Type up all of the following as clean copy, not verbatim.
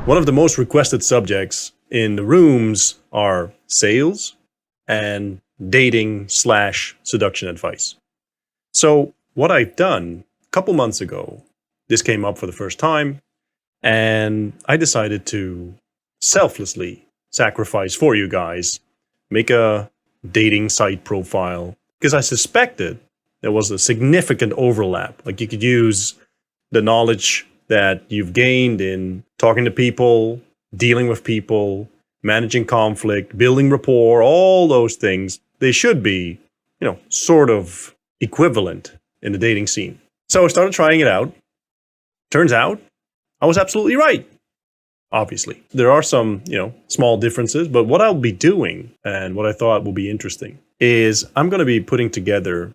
One of the most requested subjects in the rooms are sales and dating / seduction advice. So what I've done a couple months ago, this came up for the first time, and I decided to selflessly sacrifice for you guys, make a dating site profile, because I suspected there was a significant overlap. Like you could use the knowledge that you've gained in talking to people, dealing with people, managing conflict, building rapport, all those things. They should be, sort of equivalent in the dating scene. So I started trying it out. Turns out I was absolutely right. Obviously, there are some, small differences, but what I'll be doing and what I thought will be interesting is I'm going to be putting together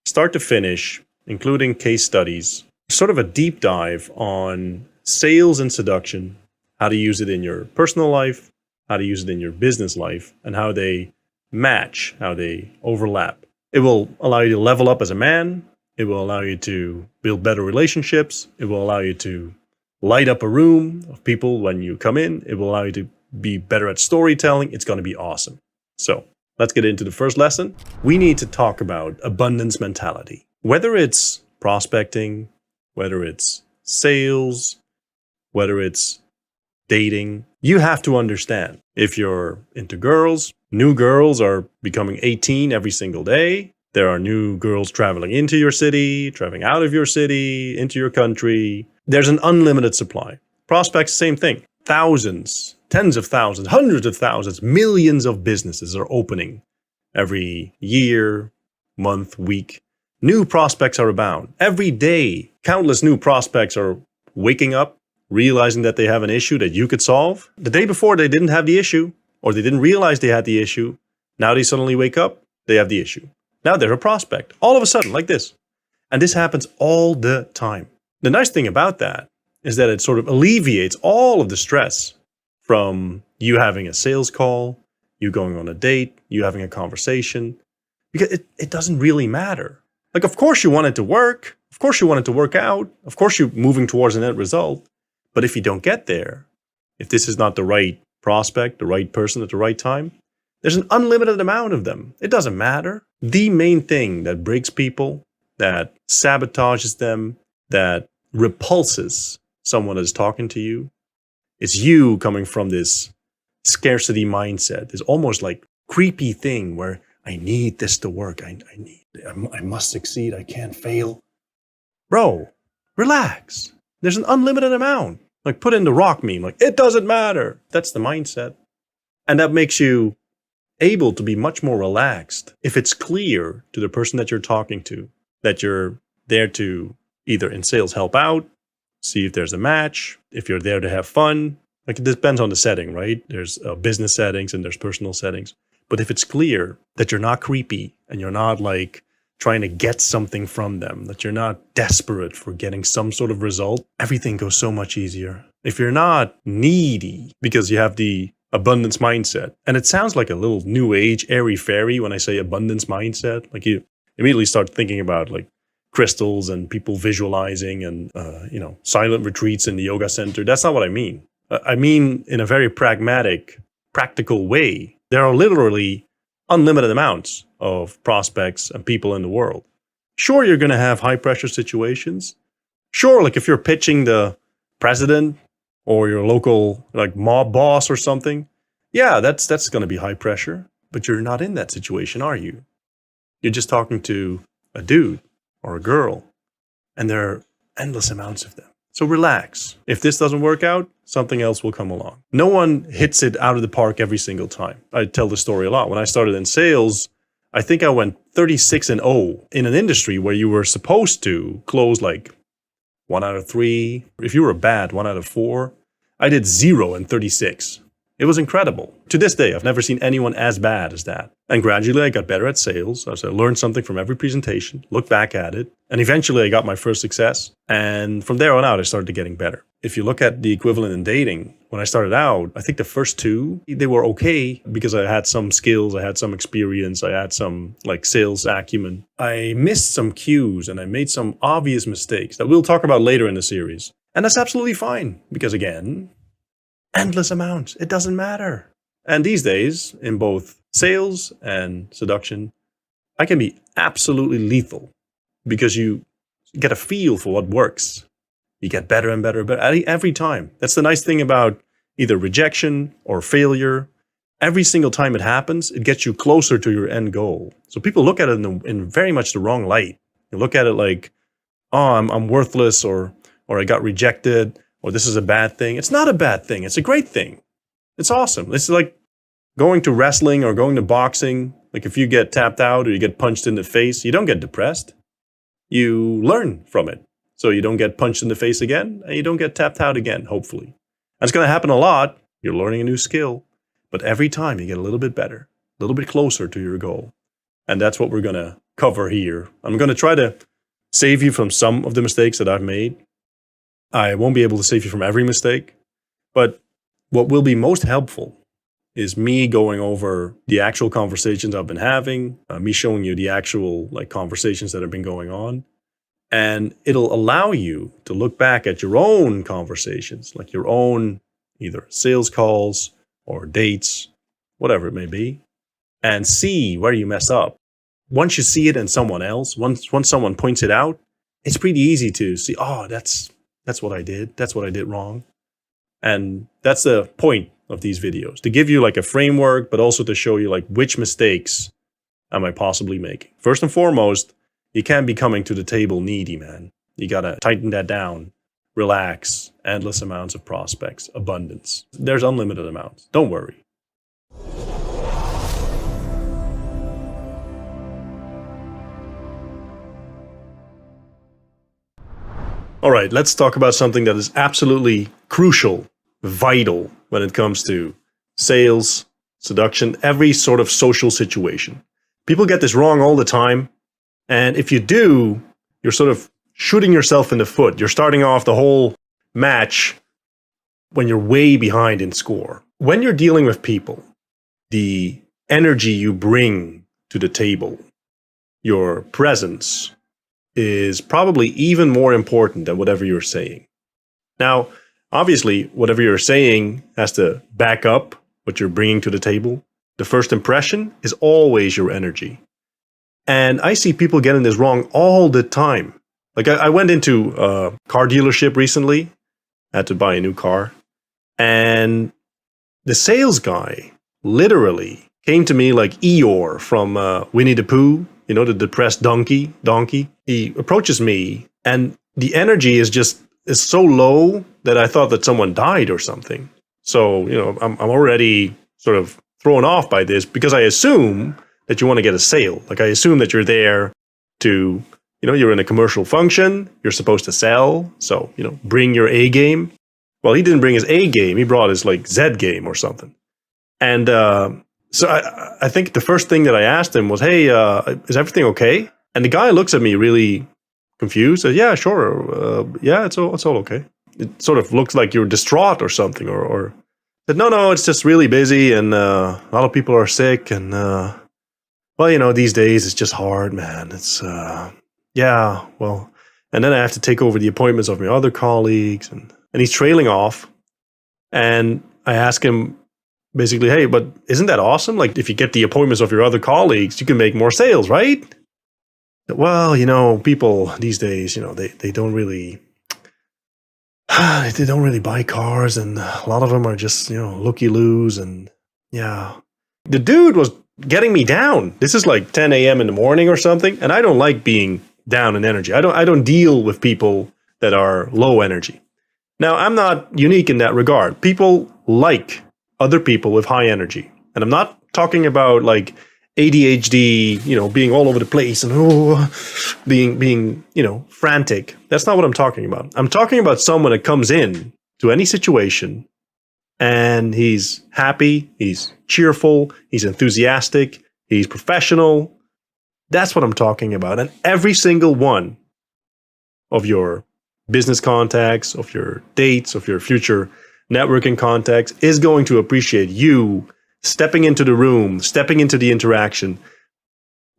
start to finish, including case studies, sort of a deep dive on sales and seduction, how to use it in your personal life, how to use it in your business life, and how they match, how they overlap. It will allow you to level up as a man. It will allow you to build better relationships. It will allow you to light up a room of people when you come in. It will allow you to be better at storytelling. It's going to be awesome. So let's get into the first lesson. We need to talk about abundance mentality. Whether it's prospecting, whether it's sales, whether it's dating, you have to understand if you're into girls, new girls are becoming 18 every single day. There are new girls traveling into your city, traveling out of your city, into your country. There's an unlimited supply. Prospects, same thing. Thousands, tens of thousands, hundreds of thousands, millions of businesses are opening every year, month, week. New prospects are abound. Every day, countless new prospects are waking up, realizing that they have an issue that you could solve. The day before, they didn't have the issue, or they didn't realize they had the issue. Now they suddenly wake up, they have the issue. Now they're a prospect, all of a sudden, like this. And this happens all the time. The nice thing about that is that it sort of alleviates all of the stress from you having a sales call, you going on a date, you having a conversation, because it doesn't really matter. Like, of course you want it to work. Of course you want it to work out. Of course you're moving towards a net result. But if you don't get there, if this is not the right prospect, the right person at the right time, there's an unlimited amount of them. It doesn't matter. The main thing that breaks people, that sabotages them, that repulses someone that's talking to you, is you coming from this scarcity mindset, this almost like creepy thing where I need this to work. I must succeed. I can't fail. Bro, relax. There's an unlimited amount. Like put in the rock meme, like it doesn't matter. That's the mindset. And that makes you able to be much more relaxed if it's clear to the person that you're talking to that you're there to either in sales help out, see if there's a match, if you're there to have fun. Like it depends on the setting, right? There's business settings and there's personal settings. But if it's clear that you're not creepy and you're not like trying to get something from them, that you're not desperate for getting some sort of result, everything goes so much easier. If you're not needy because you have the abundance mindset, and it sounds like a little new age airy fairy when I say abundance mindset, like you immediately start thinking about like crystals and people visualizing and silent retreats in the yoga center. That's not what I mean. I mean in a very pragmatic, practical way. There are literally unlimited amounts of prospects and people in the world. Sure, you're going to have high pressure situations. Sure, like if you're pitching the president or your local like mob boss or something, yeah, that's going to be high pressure. But you're not in that situation, are you? You're just talking to a dude or a girl, and there are endless amounts of them. So relax. If this doesn't work out, something else will come along. No one hits it out of the park every single time. I tell the story a lot. When I started in sales, I think I went 36-0 in an industry where you were supposed to close like 1 out of 3. If you were bad, 1 out of 4. I did 0 and 36. It was incredible. To this day, I've never seen anyone as bad as that. And gradually I got better at sales. I learned something from every presentation, looked back at it, and eventually I got my first success. And from there on out, I started getting better. If you look at the equivalent in dating, when I started out, I think the first 2, they were okay because I had some skills, I had some experience, I had some like sales acumen. I missed some cues and I made some obvious mistakes that we'll talk about later in the series. And that's absolutely fine because again, Endless amounts. It doesn't matter. And these days, in both sales and seduction, I can be absolutely lethal because you get a feel for what works. You get better and better and better every time. That's the nice thing about either rejection or failure. Every single time it happens, it gets you closer to your end goal. So people look at it in very much the wrong light. They look at it like, oh, I'm worthless, or I got rejected, or this is a bad thing. It's not a bad thing. It's a great thing. It's awesome. It's like going to wrestling or going to boxing. Like if you get tapped out or you get punched in the face, you don't get depressed. You learn from it. So you don't get punched in the face again, and you don't get tapped out again, hopefully. And it's going to happen a lot. You're learning a new skill. But every time you get a little bit better, a little bit closer to your goal. And that's what we're going to cover here. I'm going to try to save you from some of the mistakes that I've made. I won't be able to save you from every mistake. But what will be most helpful is me going over the actual conversations I've been having, me showing you the actual conversations that have been going on. And it'll allow you to look back at your own conversations, like your own either sales calls or dates, whatever it may be, and see where you mess up. Once you see it in someone else, once someone points it out, it's pretty easy to see, oh, that's what I did. That's what I did wrong. And that's the point of these videos, to give you like a framework, but also to show you like which mistakes am I possibly making. First and foremost, you can't be coming to the table needy, man. You got to tighten that down. Relax. Endless amounts of prospects. Abundance. There's unlimited amounts. Don't worry. All right, let's talk about something that is absolutely crucial, vital when it comes to sales, seduction, every sort of social situation. People get this wrong all the time. And if you do, you're sort of shooting yourself in the foot. You're starting off the whole match when you're way behind in score. When you're dealing with people, the energy you bring to the table, your presence, is probably even more important than whatever you're saying. Now, obviously, whatever you're saying has to back up what you're bringing to the table. The first impression is always your energy. And I see people getting this wrong all the time. Like I went into a car dealership recently. I had to buy a new car. And the sales guy literally came to me like Eeyore from Winnie the Pooh, you know, the depressed donkey. He approaches me and the energy is so low that I thought that someone died or something. So, you know, I'm already sort of thrown off by this because I assume that you want to get a sale. Like I assume that you're there to, you know, you're in a commercial function, you're supposed to sell. So, you know, bring your A game. Well, he didn't bring his A game. He brought his like Z game or something. And so I think the first thing that I asked him was, hey, is everything okay? And the guy looks at me really confused. Says, yeah, sure. Yeah, it's all okay. It sort of looks like you're distraught or something. Or said, no, it's just really busy. And a lot of people are sick. And, well, you know, these days it's just hard, man. It's, yeah, well. And then I have to take over the appointments of my other colleagues. And he's trailing off. And I ask him, basically, hey, but isn't that awesome? Like, if you get the appointments of your other colleagues, you can make more sales, right? Well, you know, people these days, you know, they don't really buy cars, and a lot of them are just, you know, looky-loos, and yeah. The dude was getting me down. This is like 10 a.m. in the morning or something, and I don't like being down in energy. I don't deal with people that are low energy. Now, I'm not unique in that regard. People like other people with high energy. And I'm not talking about like ADHD, you know, being all over the place and being, you know, frantic. That's not what I'm talking about. I'm talking about someone that comes in to any situation and he's happy, he's cheerful, he's enthusiastic, he's professional. That's what I'm talking about. And every single one of your business contacts, of your dates, of your future networking contacts is going to appreciate you stepping into the room, stepping into the interaction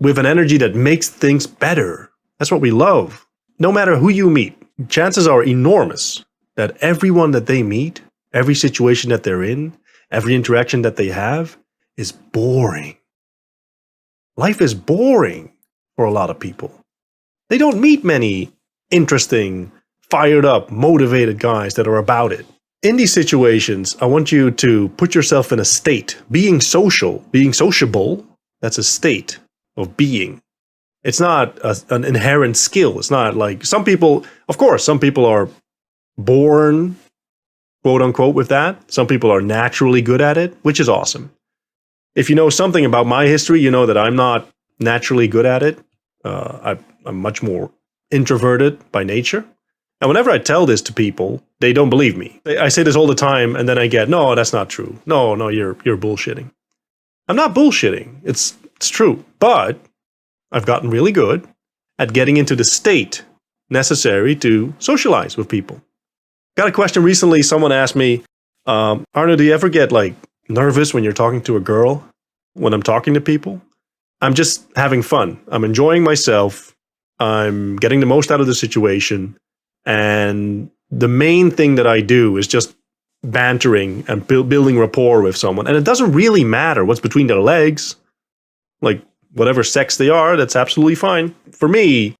with an energy that makes things better. That's what we love. No matter who you meet, chances are enormous that everyone that they meet every situation that they're in, every interaction that they have is boring. Life is boring for a lot of people. They don't meet many interesting, fired up, motivated guys that are about it. In these situations, I want you to put yourself in a state. Being social, being sociable, that's a state of being. It's not an inherent skill. It's not like some people, of course, some people are born, quote unquote, with that. Some people are naturally good at it, which is awesome. If you know something about my history, you know that I'm not naturally good at it. I'm much more introverted by nature. And whenever I tell this to people, they don't believe me. I say this all the time, and then I get, no, that's not true. No, you're bullshitting. I'm not bullshitting. It's true. But I've gotten really good at getting into the state necessary to socialize with people. Got a question recently. Someone asked me, Arno, do you ever get like nervous when you're talking to a girl? When I'm talking to people? I'm just having fun. I'm enjoying myself. I'm getting the most out of the situation. And the main thing that I do is just bantering and building rapport with someone. And it doesn't really matter what's between their legs. Like, whatever sex they are, that's absolutely fine. For me,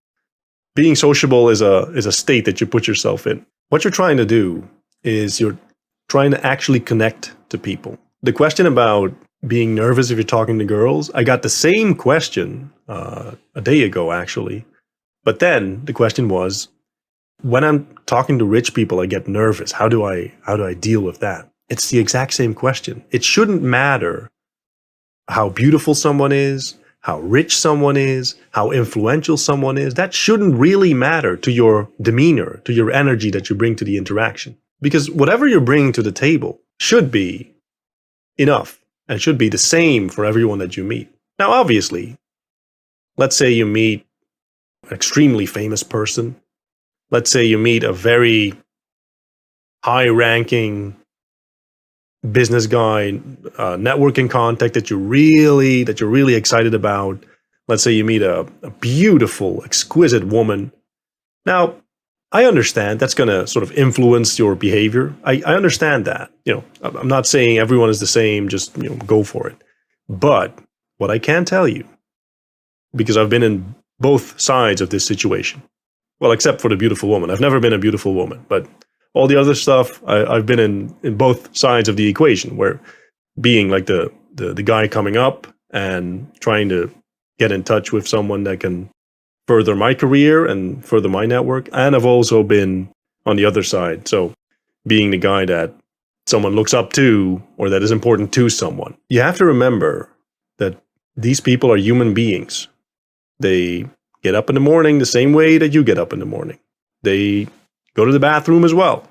being sociable is a state that you put yourself in. What you're trying to do is you're trying to actually connect to people. The question about being nervous if you're talking to girls, I got the same question a day ago, actually. But then the question was, when I'm talking to rich people, I get nervous. How do I deal with that? It's the exact same question. It shouldn't matter how beautiful someone is, how rich someone is, how influential someone is. That shouldn't really matter to your demeanor, to your energy that you bring to the interaction. Because whatever you're bringing to the table should be enough and should be the same for everyone that you meet. Now, obviously, let's say you meet an extremely famous person. Let's say you meet a very high-ranking business guy, networking contact that you're really excited about. Let's say you meet a beautiful, exquisite woman. Now, I understand that's going to sort of influence your behavior. I understand that. I'm not saying everyone is the same. Just go for it. But what I can tell you, because I've been in both sides of this situation, well, except for the beautiful woman. I've never been a beautiful woman, but all the other stuff, I've been in both sides of the equation, where being like the guy coming up and trying to get in touch with someone that can further my career and further my network. And I've also been on the other side. So being the guy that someone looks up to or that is important to someone. You have to remember that these people are human beings. They get up in the morning the same way that you get up in the morning. They go to the bathroom as well.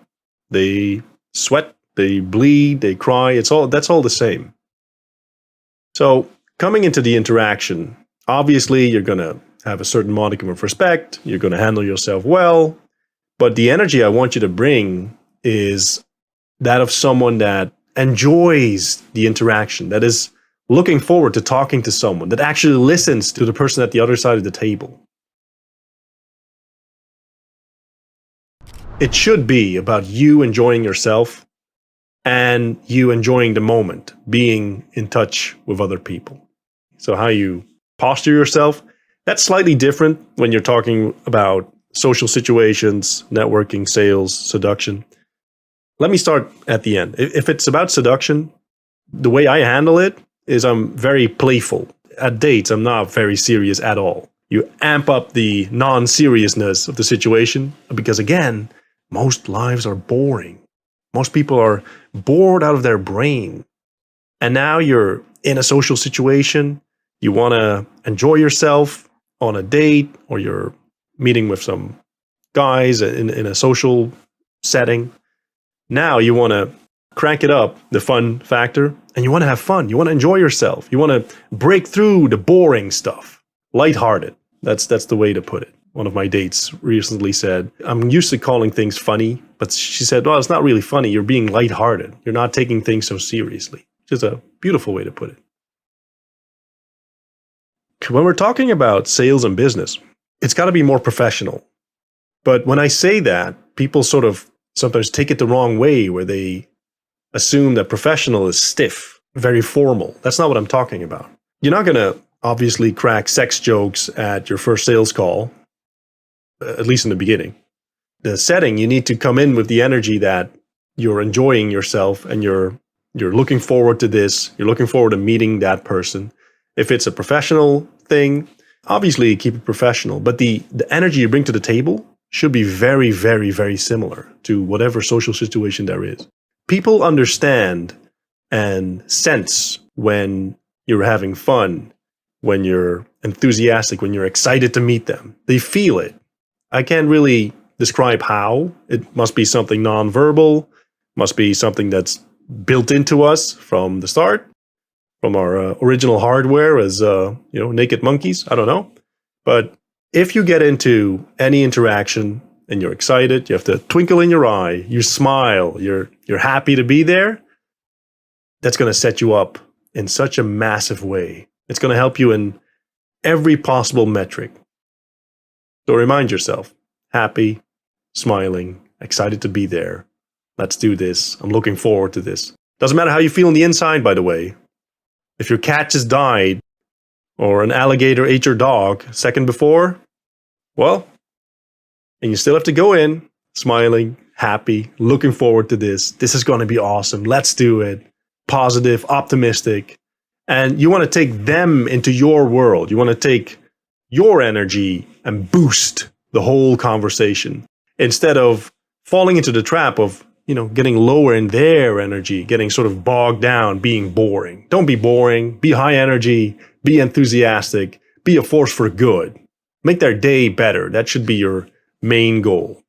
They sweat, they bleed, they cry. That's all the same. So coming into the interaction, obviously you're going to have a certain modicum of respect. You're going to handle yourself well. But the energy I want you to bring is that of someone that enjoys the interaction, that is looking forward to talking to someone, that actually listens to the person at the other side of the table. It should be about you enjoying yourself and you enjoying the moment, being in touch with other people. So how you posture yourself, that's slightly different when you're talking about social situations, networking, sales, seduction. Let me start at the end. If it's about seduction, the way I handle it is I'm very playful. At dates, I'm not very serious at all. You amp up the non-seriousness of the situation because, again, most lives are boring. Most people are bored out of their brain. And now you're in a social situation. You want to enjoy yourself on a date, or you're meeting with some guys in a social setting. Now you want to crank it up, the fun factor, and you want to have fun. You want to enjoy yourself. You want to break through the boring stuff. Lighthearted. That's the way to put it. One of my dates recently said, I'm used to calling things funny, but she said, well, it's not really funny. You're being lighthearted. You're not taking things so seriously, which is a beautiful way to put it. When we're talking about sales and business, it's got to be more professional. But when I say that, people sort of sometimes take it the wrong way, where they assume that professional is stiff, very formal. That's not what I'm talking about. You're not going to obviously crack sex jokes at your first sales call, at least in the beginning. The setting, you need to come in with the energy that you're enjoying yourself and you're looking forward to this. You're looking forward to meeting that person. If it's a professional thing, obviously keep it professional, but the energy you bring to the table should be very, very, very similar to whatever social situation there is. People understand and sense when you're having fun, when you're enthusiastic, when you're excited to meet them. They feel it. I can't really describe how. It must be something nonverbal, must be something that's built into us from the start, from our original hardware as naked monkeys. I don't know. But if you get into any interaction and you're excited, you have the twinkle in your eye, you smile, you're happy to be there, that's going to set you up in such a massive way. It's going to help you in every possible metric. So remind yourself, happy, smiling, excited to be there. Let's do this. I'm looking forward to this. Doesn't matter how you feel on the inside, by the way. If your cat just died or an alligator ate your dog a second before, well, and you still have to go in smiling, happy, looking forward to this. This is going to be awesome. Let's do it. Positive, optimistic. And you want to take them into your world. You want to take your energy and boost the whole conversation instead of falling into the trap of, getting lower in their energy, getting sort of bogged down, being boring. Don't be boring. Be high energy. Be enthusiastic. Be a force for good. Make their day better. That should be your main goal.